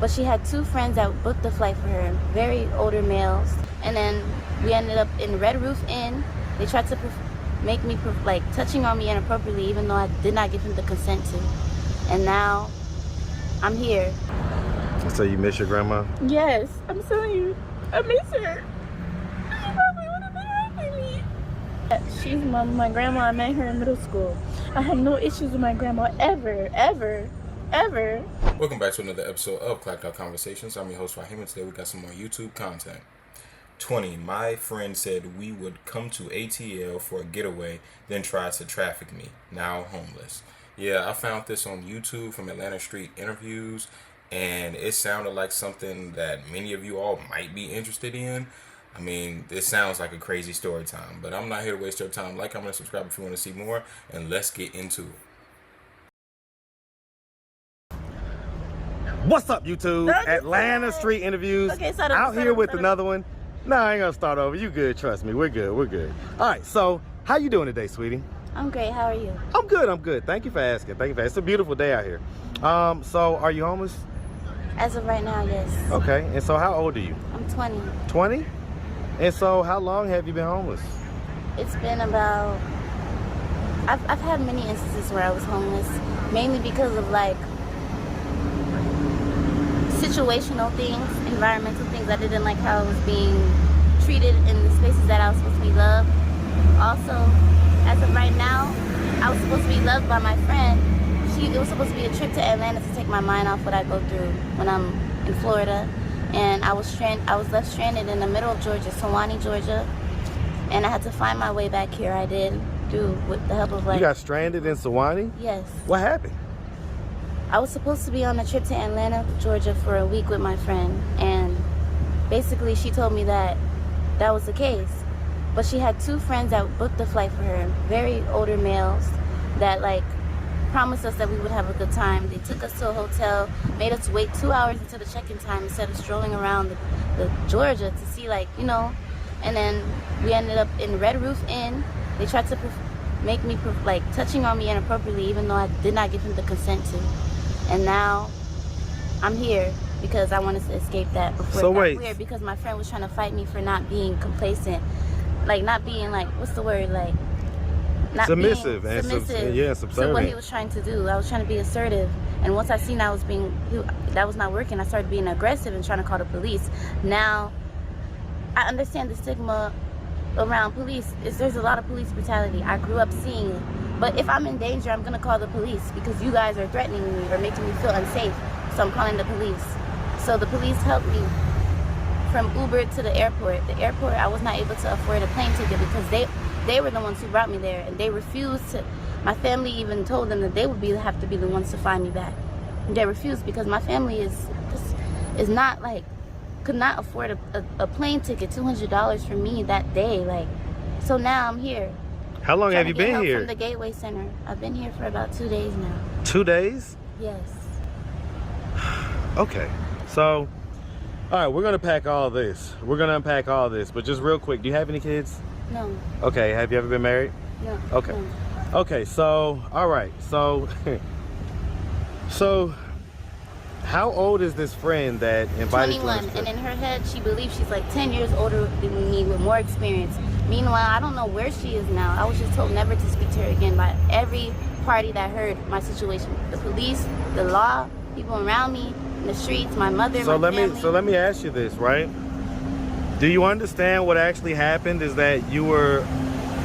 but she had two friends that booked the flight for her, very older males. And then we ended up in Red Roof Inn. They tried to make me like touching on me inappropriately, even though I did not give him the consent to. And now I'm here. So you miss your grandma? Yes, I'm telling you, I miss her. She probably would have been helping me. She's my grandma. I met her in middle school. I had no issues with my grandma ever. Welcome back to another episode of Clacked Out Conversations. I'm your host, Raheem, and today we got some more YouTube content. 20. My friend said we would come to ATL for a getaway, then try to traffic me. Now homeless. Yeah, I found this on YouTube from Atlanta Street Interviews, and it sounded like something that many of you all might be interested in. I mean, this sounds like a crazy story time, but I'm not here to waste your time. Like, comment, and subscribe if you want to see more, and let's get into it. What's up, YouTube? Atlanta Street Interviews. Okay, out here with another one. No, I ain't gonna start over. You good? Trust me. We're good. All right. So, how you doing today, sweetie? I'm great. How are you? I'm good. Thank you for asking. It's a beautiful day out here. So are you homeless? As of right now, yes. Okay. And so, how old are you? I'm 20. 20. And so, how long have you been homeless? It's been about. I've had many instances where I was homeless, mainly because of like situational things, environmental things. I didn't like how I was being treated in the spaces that I was supposed to be loved. Also, as of right now, I was supposed to be loved by my friend. It was supposed to be a trip to Atlanta to take my mind off what I go through when I'm in Florida. And I was left stranded in the middle of Georgia, Sewanee, Georgia. And I had to find my way back here. I did, with the help of like... You got stranded in Sewanee? Yes. What happened? I was supposed to be on a trip to Atlanta, Georgia for a week with my friend, and basically she told me that that was the case. But she had two friends that booked the flight for her, very older males that like promised us that we would have a good time. They took us to a hotel, made us wait 2 hours until the check-in time instead of strolling around the Georgia to see like, you know, and then we ended up in Red Roof Inn. They tried to make me like touching on me inappropriately, even though I did not give him the consent to. And now I'm here because I wanted to escape that before so it got wait. weird, because my friend was trying to fight me for not being complacent, like not being like, what's the word, like not submissive being submissive yeah, subservient. So what he was trying to do, I was trying to be assertive, and once I seen that was not working, I started being aggressive and trying to call the police. Now I understand the stigma around police. There's a lot of police brutality. I grew up seeing it. But if I'm in danger, I'm going to call the police because you guys are threatening me or making me feel unsafe. So I'm calling the police. So the police helped me from Uber to the airport. The airport, I was not able to afford a plane ticket because they were the ones who brought me there. And they refused to. My family even told them that they would have to be the ones to find me back. And they refused because my family is not like, could not afford a plane ticket, $200 for me that day. Like, so now I'm here. How long have you been here? From the Gateway Center. I've been here for about 2 days now. 2 days? Yes. Okay. So, all right, we're going to pack all this. We're going to unpack all this. But just real quick, do you have any kids? No. Okay. Have you ever been married? No. Okay. No. Okay. So, all right. So, how old is this friend that invited 21, you? and in her head, she believes she's like 10 years older than me with more experience. Meanwhile, I don't know where she is now. I was just told never to speak to her again by every party that heard my situation. The police, the law, people around me, in the streets, my mother, my family. So let me ask you this, right? Do you understand what actually happened is that you were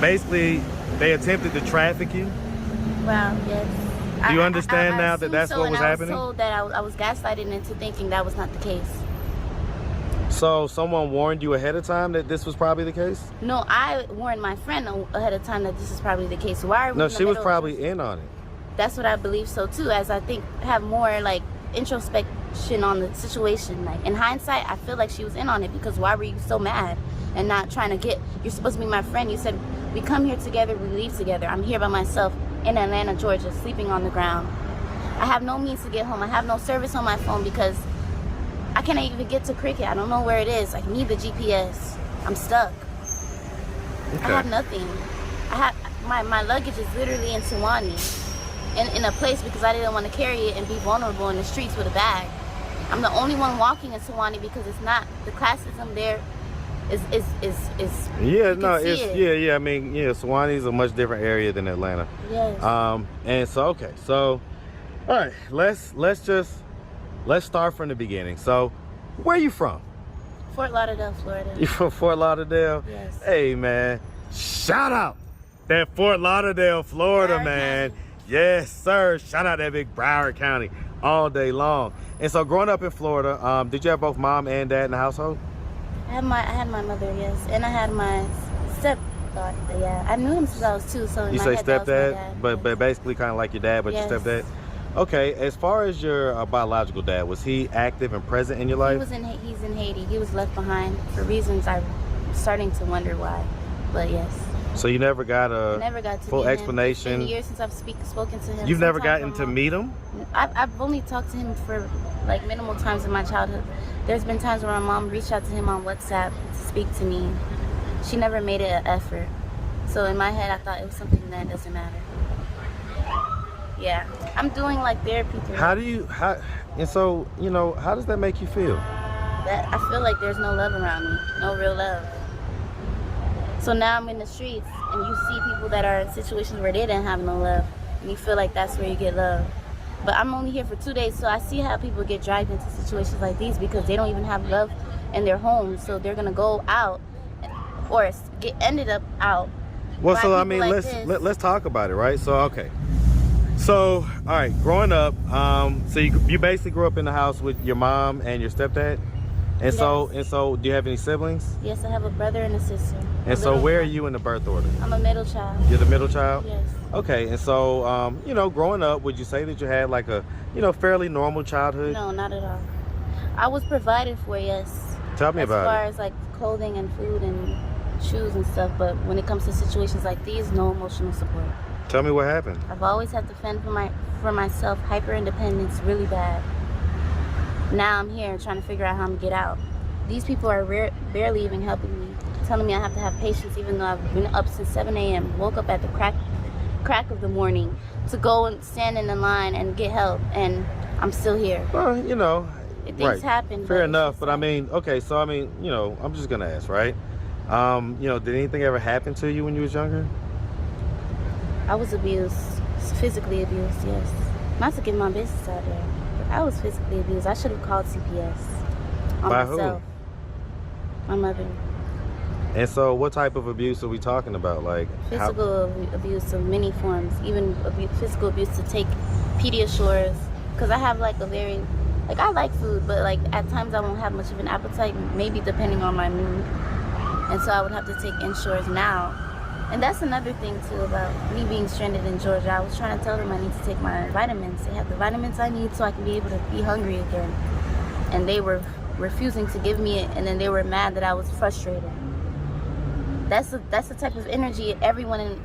basically, they attempted to traffic you? Wow, yes. Do you understand now that that's what was happening? I was told that I was gaslighted into thinking that was not the case. So someone warned you ahead of time that this was probably the case? No, I warned my friend ahead of time that this is probably the case. Why are we No, she was probably in on it. That's what I believe so too, as I think have more like introspection on the situation. Like in hindsight, I feel like she was in on it, because why were you so mad and not trying to get, you're supposed to be my friend. You said we come here together, we leave together. I'm here by myself in Atlanta, Georgia, sleeping on the ground. I have no means to get home. I have no service on my phone because I can't even get to Cricket. I don't know where it is. I need the GPS. I'm stuck. Okay. I have nothing. I have my luggage is literally in Sewanee, in a place because I didn't want to carry it and be vulnerable in the streets with a bag. I'm the only one walking in Sewanee because it's not, the classism there is Yeah, you no, can see it's it. yeah. I mean, yeah, Sewanee's a much different area than Atlanta. Yes. And so okay, so all right, let's start from the beginning. So, where you from? Fort Lauderdale, Florida. You from Fort Lauderdale? Yes. Hey man, shout out that Fort Lauderdale, Florida, Broward man. County. Yes, sir. Shout out that big Broward County all day long. And so, growing up in Florida, did you have both mom and dad in the household? I had my mother, yes, and I had my stepdaughter. Yeah, I knew him since I was 2. So in You my say head, that was my stepdad, dad, but yes. basically kind of like your dad, but Yes. your stepdad. Okay, as far as your biological dad, was he active and present in your life? He's in Haiti. He was left behind for reasons I'm starting to wonder why. But yes, So you never got I a never got to full meet explanation. him. It's been years since I've spoken to him. You've never Sometimes gotten my to mom- meet him? I've only talked to him for like minimal times in my childhood. There's been times where my mom reached out to him on WhatsApp to speak to me. She never made it an effort. So in my head, I thought it was something that doesn't matter. Yeah, I'm doing like therapy through And so, you know, how does that make you feel? that. I feel like there's no love around me, no real love. So now I'm in the streets and you see people that are in situations where they didn't have no love, and you feel like that's where you get love. But I'm only here for 2 days, so I see how people get dragged into situations like these because they don't even have love in their homes, so they're gonna go out or get ended up out. Well, by so I people mean, like let's this. let's talk about it, right? So okay. So, all right, growing up, so you basically grew up in the house with your mom and your stepdad? And so do you have any siblings? Yes, I have a brother and a sister. And so where are you in the birth order? I'm a middle child. You're the middle child? Yes. Okay, and so, you know, growing up, would you say that you had like a, you know, fairly normal childhood? No, not at all. I was provided for, yes. Tell me about as far it. as like clothing and food and shoes and stuff, but when it comes to situations like these, no emotional support. Tell me what happened. I've always had to fend for myself, hyper independence, really bad. Now I'm here trying to figure out how I'm gonna get out. These people are barely even helping me, telling me I have to have patience even though I've been up since 7 a.m. Woke up at the crack of the morning to go and stand in the line and get help, and I'm still here. Well, you know, Things happen. Fair but enough, it's but I like- mean, okay, so I mean, you know, I'm just gonna ask, right? You know, did anything ever happen to you when you was younger? I was abused, physically abused, yes. Not to get my business out there, but I was physically abused. I should have called CPS on By myself. My mother. And so what type of abuse are we talking about? Like Physical abuse of many forms, even physical abuse to take Pediasures, because I have like a very, like I like food, but like at times I won't have much of an appetite, maybe depending on my mood. And so I would have to take Ensures now. And that's another thing too about me being stranded in Georgia. I was trying to tell them I need to take my vitamins. They have the vitamins I need so I can be able to be hungry again. And they were refusing to give me it, and then they were mad that I was frustrated. That's the type of energy everyone in,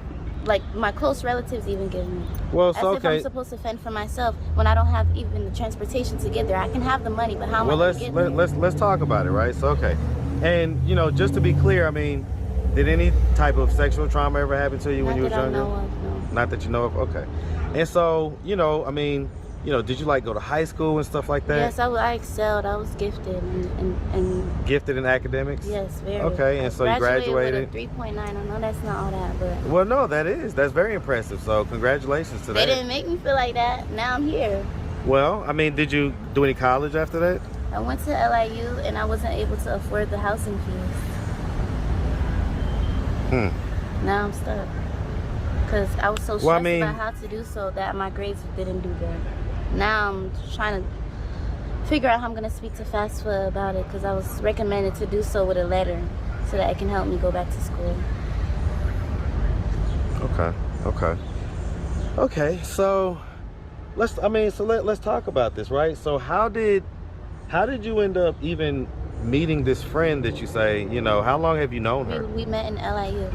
like my close relatives even give me. well, As so if I'm okay. supposed to fend for myself when I don't have even the transportation to get there. I can have the money, but how am I Well, going to get there? let's talk about it, right? So okay. And you know, just to be clear, I mean, did any type of sexual trauma ever happen to you when Not you was that I younger? know of, no. Not that you know of. Okay. And so, you know, I mean, you know, did you like go to high school and stuff like that? Yes, I excelled. I was gifted and Gifted in academics? yes, very. Okay, and so you graduated? with a 3.9. I know that's not all that, but Well, no, that's very impressive. So congratulations to they that. didn't make me feel like that. Now I'm here. Well, I mean, did you do any college after that? I went to LIU and I wasn't able to afford the housing fees. Now I'm stuck. Because I was so stressed Well, I mean- about how to do so that my grades didn't do good. Now I'm trying to figure out how I'm going to speak to FAFSA about it, because I was recommended to do so with a letter so that it can help me go back to school. Okay. So let's talk about this, right? So how did you end up even meeting this friend that you say, you know, how long have you known her? We met in LIU.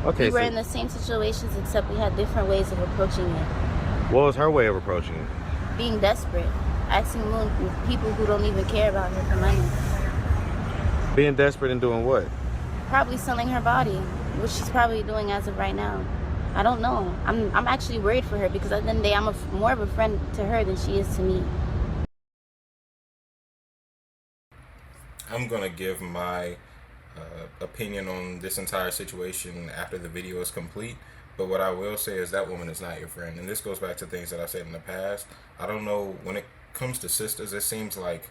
Okay. We were So in the same situations, except we had different ways of approaching it. what was her way of approaching it? Being desperate. Asking people who don't even care about her for money. Being desperate and doing what? Probably selling her body, which she's probably doing as of right now. I don't know. I'm actually worried for her, because at the end of the day, I'm more of a friend to her than she is to me. I'm gonna give my opinion on this entire situation after the video is complete. But what I will say is that woman is not your friend, and this goes back to things that I said in the past. I don't know, when it comes to sisters, it seems like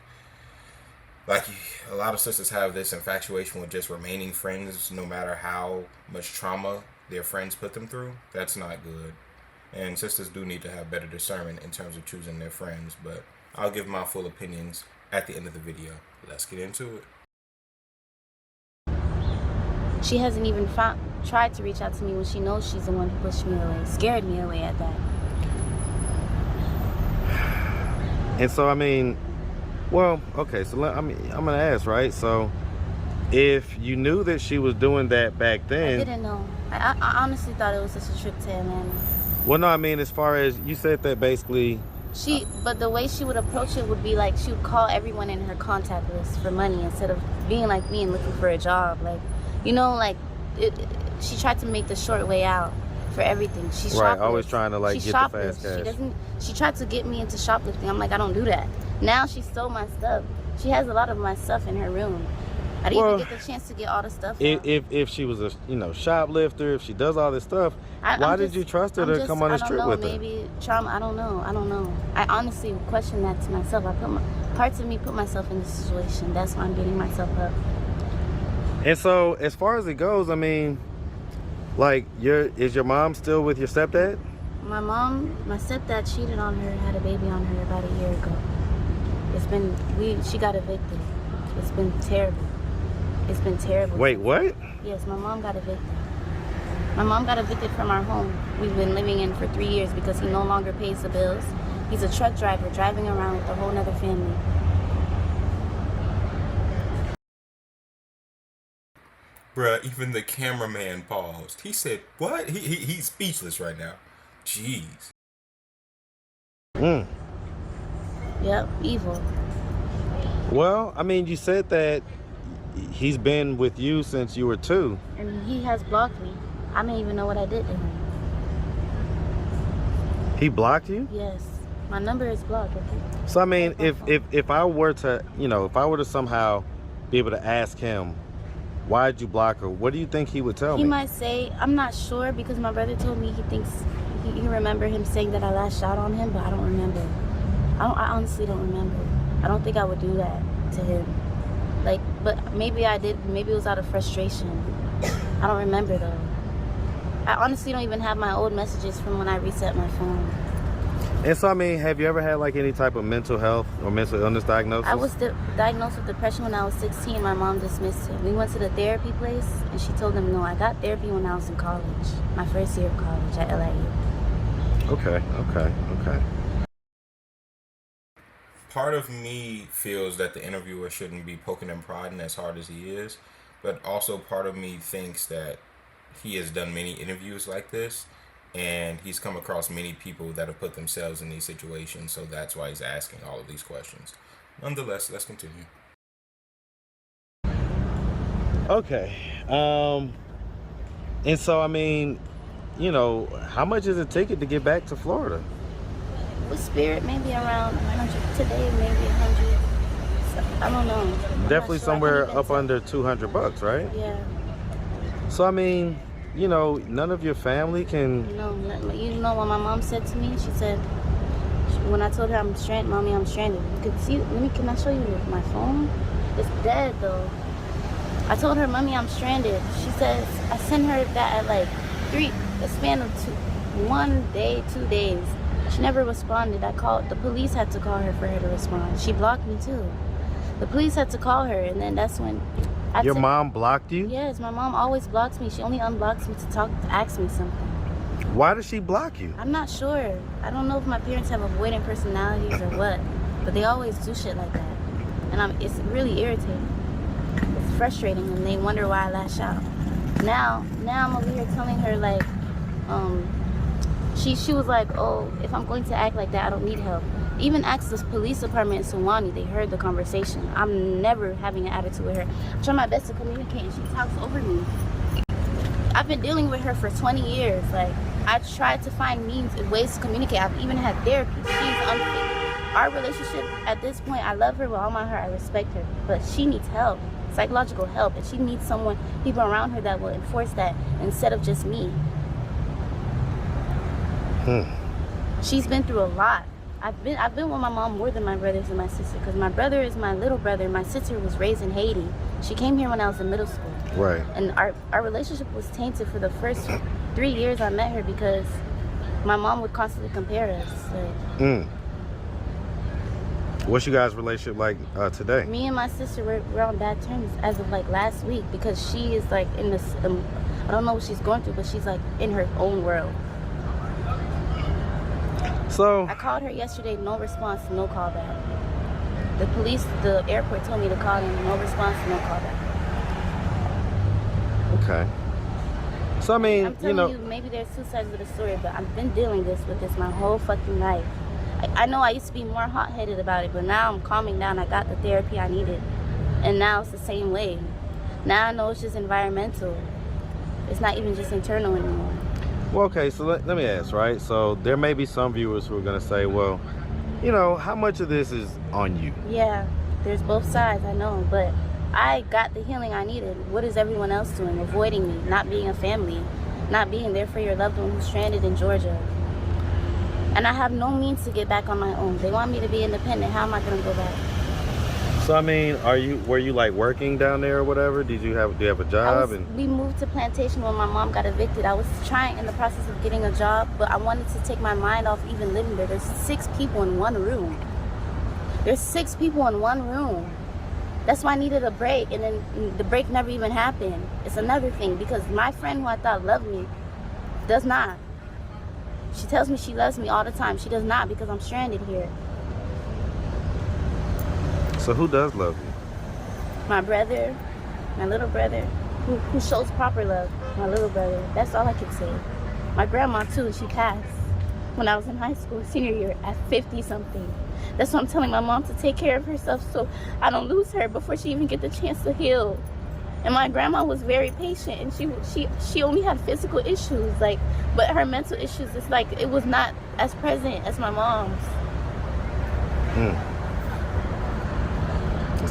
a lot of sisters have this infatuation with just remaining friends no matter how much trauma their friends put them through. That's not good. And sisters do need to have better discernment in terms of choosing their friends. But I'll give my full opinions at the end of the video. Let's get into it. She hasn't even tried to reach out to me when she knows she's the one who pushed me away, scared me away at that. And so, I mean, well, okay, so I'm going to ask, right? So, if you knew that she was doing that back then... I didn't know. I honestly thought it was just a trip to Atlanta. Well, no, I mean, as far as you said that basically... But the way she would approach it would be like she would call everyone in her contact list for money instead of being like me and looking for a job. Like, you know, like, she tried to make the short way out for everything. She right, always trying to, like, get the fast cash. She tried to get me into shoplifting. I'm like, I don't do that. Now she stole my stuff. She has a lot of my stuff in her room. I didn't even get the chance to get all the stuff out. If she was a shoplifter, if she does all this stuff, why did you trust her to come on this trip with her? Maybe trauma. I don't know. I honestly question that to myself. Parts of me put myself in this situation. That's why I'm beating myself up. And so, as far as it goes, I mean, like, is your mom still with your stepdad? My stepdad cheated on her, had a baby on her about a year ago. She got evicted. It's been terrible. It's been terrible. Wait, what? Yes, my mom got evicted. My mom got evicted from our home we've been living in for 3 years because he no longer pays the bills. He's a truck driver driving around with a whole nother family. Bruh, even the cameraman paused. He said, what? He's speechless right now. Jeez. Yep, evil. Well, I mean, you said that he's been with you since you were 2. And he has blocked me. I don't even know what I did to him. He blocked you? Yes. My number is blocked. So, I mean, if I were to, somehow be able to ask him, why did you block her? What do you think he would tell me? He might say, I'm not sure, because my brother told me he thinks he remember him saying that I lashed out on him, but I don't remember. I honestly don't remember. I don't think I would do that to him. Like, but maybe I did. Maybe it was out of frustration. I don't remember though. I honestly don't even have my old messages from when I reset my phone. And so, I mean, have you ever had like any type of mental health or mental illness diagnosis? I was diagnosed with depression when I was 16. My mom dismissed it. We went to the therapy place, and she told them no. I got therapy when I was in college, my first year of college at LIU. Okay. Part of me feels that the interviewer shouldn't be poking and prodding as hard as he is, but also part of me thinks that he has done many interviews like this, and he's come across many people that have put themselves in these situations, so that's why he's asking all of these questions. Nonetheless, let's continue. Okay. And so, I mean, how much is a ticket to get back to Florida? With Spirit, maybe around 100 today, maybe 100. So, I don't know. Definitely somewhere up under $200, right? Yeah. So, I mean, none of your family can... No, you know what my mom said to me? She said, when I told her I'm stranded, Mommy, I'm stranded. You can see, can I show you my phone? It's dead, though. I told her, Mommy, I'm stranded. She says, I sent her that at like a span of 1 day, 2 days. She never responded. The police had to call her for her to respond. She blocked me too. The police had to call her, and then that's when... Your mom blocked you? Yes, my mom always blocks me. She only unblocks me to ask me something. Why does she block you? I'm not sure. I don't know if my parents have avoidant personalities or what, but they always do shit like that. And it's really irritating. It's frustrating, and they wonder why I lash out. Now I'm over here telling her, like, she was like, oh, if I'm going to act like that, I don't need help. Even asked the police department in Sewanee, they heard the conversation. I'm never having an attitude with her. I try my best to communicate, and she talks over me. I've been dealing with her for 20 years. Like, I tried to find means and ways to communicate. I've even had therapy. She's unfit. our relationship at this point, I love her with all my heart, I respect her, but she needs help, psychological help, and she needs people around her that will enforce that instead of just me. She's been through a lot. I've been with my mom more than my brothers and my sister, because my brother is my little brother. My sister was raised in Haiti. She came here when I was in middle school. Right. And our relationship was tainted for the first 3 years I met her, because my mom would constantly compare us. Like, What's you guys' relationship like today? me and my sister, we're on bad terms as of like last week, because she is like in this, I don't know what she's going through, but she's like in her own world. So I called her yesterday, no response, no callback. The police, the airport told me to call them, no response, no callback. okay. So I mean, I'm telling you, maybe there's two sides of the story, but I've been dealing with this my whole fucking life. I know I used to be more hot-headed about it, but now I'm calming down. I got the therapy I needed, and now it's the same way. Now I know it's just environmental. It's not even just internal anymore. Well, okay, so let me ask, right? So there may be some viewers who are going to say, well, you know, how much of this is on you? Yeah, there's both sides, I know, but I got the healing I needed. What is everyone else doing? Avoiding me, not being a family, not being there for your loved one who's stranded in Georgia. And I have no means to get back on my own. They want me to be independent. How am I going to go back? So I mean, were you like working down there or whatever? Do you have a job? We moved to Plantation when my mom got evicted. I was in the process of getting a job, but I wanted to take my mind off even living there. There's 6 people in one room. There's 6 people in one room. That's why I needed a break, and then the break never even happened. It's another thing, because my friend who I thought loved me does not. She tells me she loves me all the time. She does not, because I'm stranded here. So who does love you? My brother, my little brother, who shows proper love. My little brother. That's all I can say. My grandma too, and she passed when I was in high school, senior year, at 50-something. That's why I'm telling my mom to take care of herself so I don't lose her before she even get the chance to heal. And my grandma was very patient, and she only had physical issues, like, but her mental issues, it's like it was not as present as my mom's.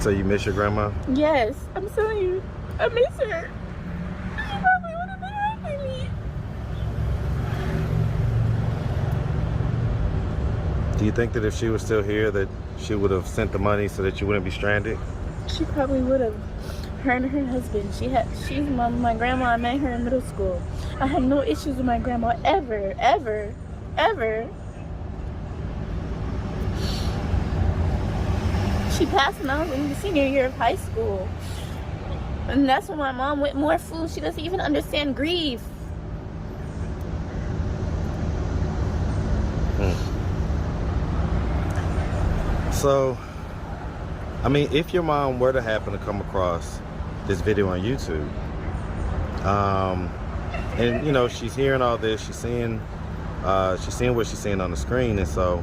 So you miss your grandma? Yes, I'm telling you, I miss her. She probably would have been helping me. Do you think that if she was still here that she would have sent the money so that you wouldn't be stranded? She probably would have. Her and her husband. She's my grandma. I met her in middle school. I had no issues with my grandma ever. She passed when I was in the senior year of high school. And that's when my mom went more food. She doesn't even understand grief. So, I mean, if your mom were to happen to come across this video on YouTube, and you know, she's hearing all this, she's seeing what she's seeing on the screen, and so,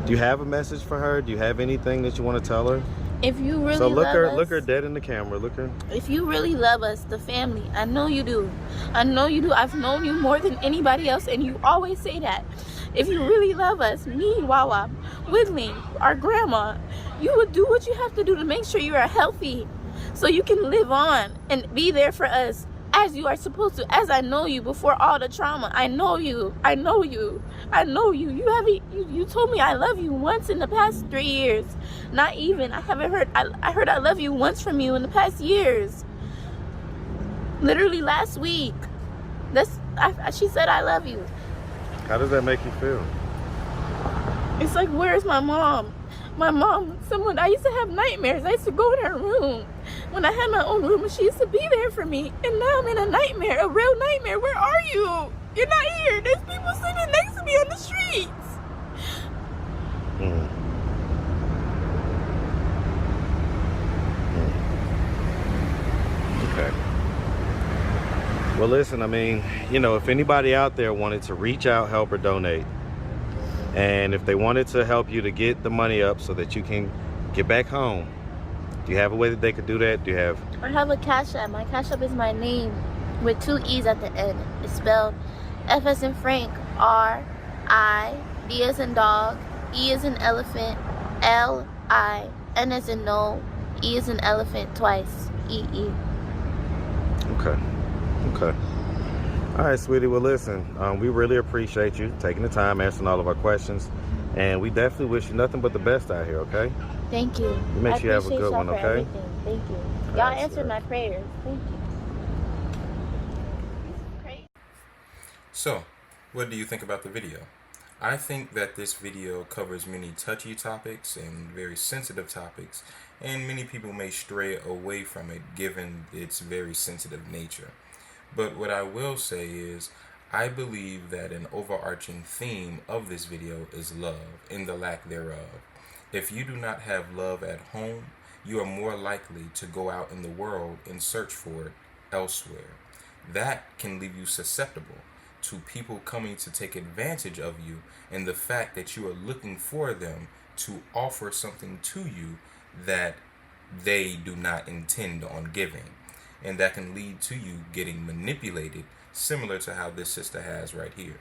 do you have a message for her? Do you have anything that you want to tell her? If you really look her dead in the camera. Look her. If you really love us, the family, I know you do. I've known you more than anybody else, and you always say that. If you really love us, me, Wawa, Whitley, our grandma, you would do what you have to do to make sure you are healthy, so you can live on and be there for us as you are supposed to. As I know you before all the trauma, I know you. You told me I love you once in the past 3 years. Not even. I haven't heard. I heard I love you once from you in the past years. Literally last week. She said I love you. How does that make you feel? It's like, where's my mom? My mom, I used to have nightmares. I used to go in her room when I had my own room, and she used to be there for me. And now I'm in a nightmare, a real nightmare. Where are you? You're not here. There's people sitting next to me on the streets. Okay. Well, listen, I mean, you know, if anybody out there wanted to reach out, help, or donate, and if they wanted to help you to get the money up so that you can get back home, do you have a way that they could do that? I have a Cash App. My Cash App is my name with 2 E's at the end. It's spelled F as in Frank, R, I, D as in dog, E as in elephant, L-I, N as in no, E as in elephant twice, E-E. Okay. Okay. All right, sweetie. Well, listen, we really appreciate you taking the time, answering all of our questions, and we definitely wish you nothing but the best out here, okay? Thank you. We make I sure you have a appreciate good y'all one, for okay? everything. Thank you. All Y'all right, answered sweetheart. my prayers. Thank you. So, what do you think about the video? I think that this video covers many touchy topics and very sensitive topics, and many people may stray away from it given its very sensitive nature. But what I will say is, I believe that an overarching theme of this video is love and the lack thereof. If you do not have love at home, you are more likely to go out in the world and search for it elsewhere. That can leave you susceptible to people coming to take advantage of you and the fact that you are looking for them to offer something to you that they do not intend on giving. And that can lead to you getting manipulated, similar to how this sister has right here.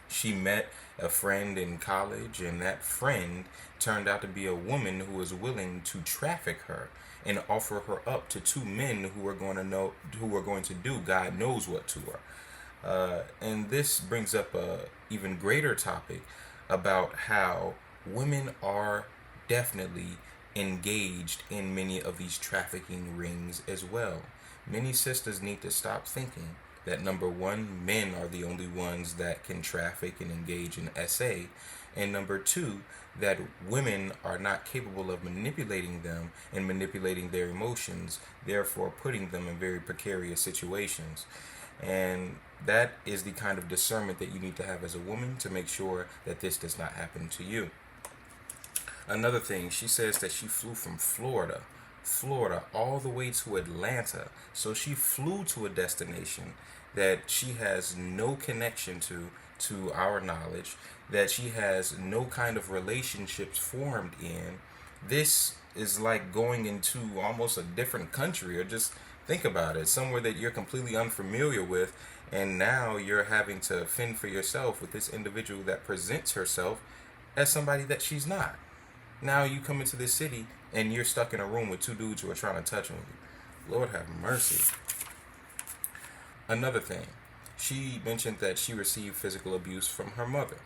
She met a friend in college, and that friend turned out to be a woman who was willing to traffic her and offer her up to two men who were going to do God knows what to her. And this brings up a even greater topic about how women are definitely engaged in many of these trafficking rings as well. Many sisters need to stop thinking that number one, men are the only ones that can traffic and engage in SA, and number two, that women are not capable of manipulating them and manipulating their emotions, therefore putting them in very precarious situations. And that is the kind of discernment that you need to have as a woman to make sure that this does not happen to you. Another thing, she says that she flew from Florida, all the way to Atlanta. So she flew to a destination that she has no connection to our knowledge, that she has no kind of relationships formed in. This is like going into almost a different country, or just think about it, somewhere that you're completely unfamiliar with, and now you're having to fend for yourself with this individual that presents herself as somebody that she's not. Now you come into this city and you're stuck in a room with two dudes who are trying to touch on you. Lord have mercy. Another thing, she mentioned that she received physical abuse from her mother.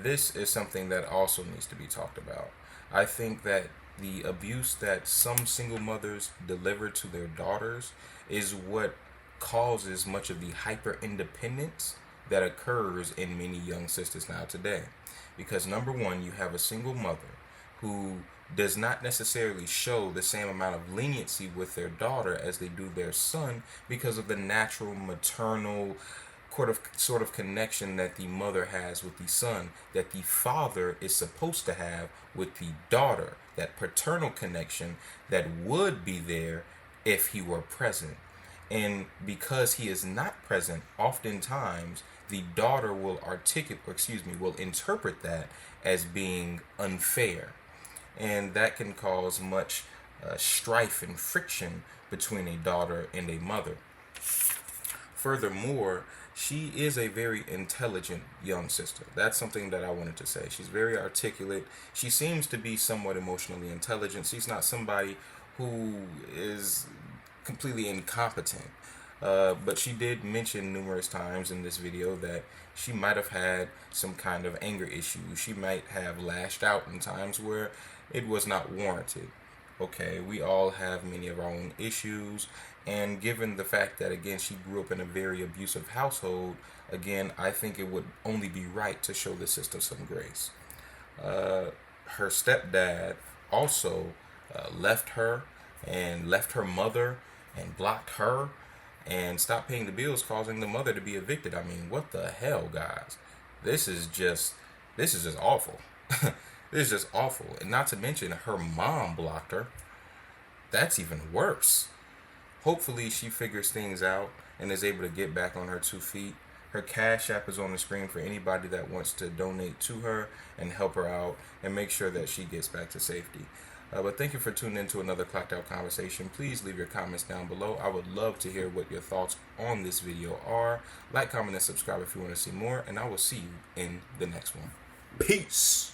This is something that also needs to be talked about. I think that the abuse that some single mothers deliver to their daughters is what causes much of the hyper independence that occurs in many young sisters now today. Because number one, you have a single mother who does not necessarily show the same amount of leniency with their daughter as they do their son, because of the natural maternal sort of connection that the mother has with the son, that the father is supposed to have with the daughter, that paternal connection that would be there if he were present. And because he is not present, oftentimes the daughter will interpret that as being unfair. And that can cause much strife and friction between a daughter and a mother. Furthermore, she is a very intelligent young sister. That's something that I wanted to say. She's very articulate. She seems to be somewhat emotionally intelligent. She's not somebody who is completely incompetent. But she did mention numerous times in this video that she might have had some kind of anger issue. She might have lashed out in times where it was not warranted. Okay, we all have many of our own issues, and given the fact that, again, she grew up in a very abusive household, again, I think it would only be right to show the sister some grace. Her stepdad also left her and left her mother and blocked her and stopped paying the bills, causing the mother to be evicted. I mean, what the hell, guys? This is just awful. This is just awful. And not to mention, her mom blocked her. That's even worse. Hopefully she figures things out and is able to get back on her 2 feet. Her Cash App is on the screen for anybody that wants to donate to her and help her out and make sure that she gets back to safety. But thank you for tuning in to another Clocked Out Conversation. Please leave your comments down below. I would love to hear what your thoughts on this video are. Like, comment, and subscribe if you want to see more. And I will see you in the next one. Peace.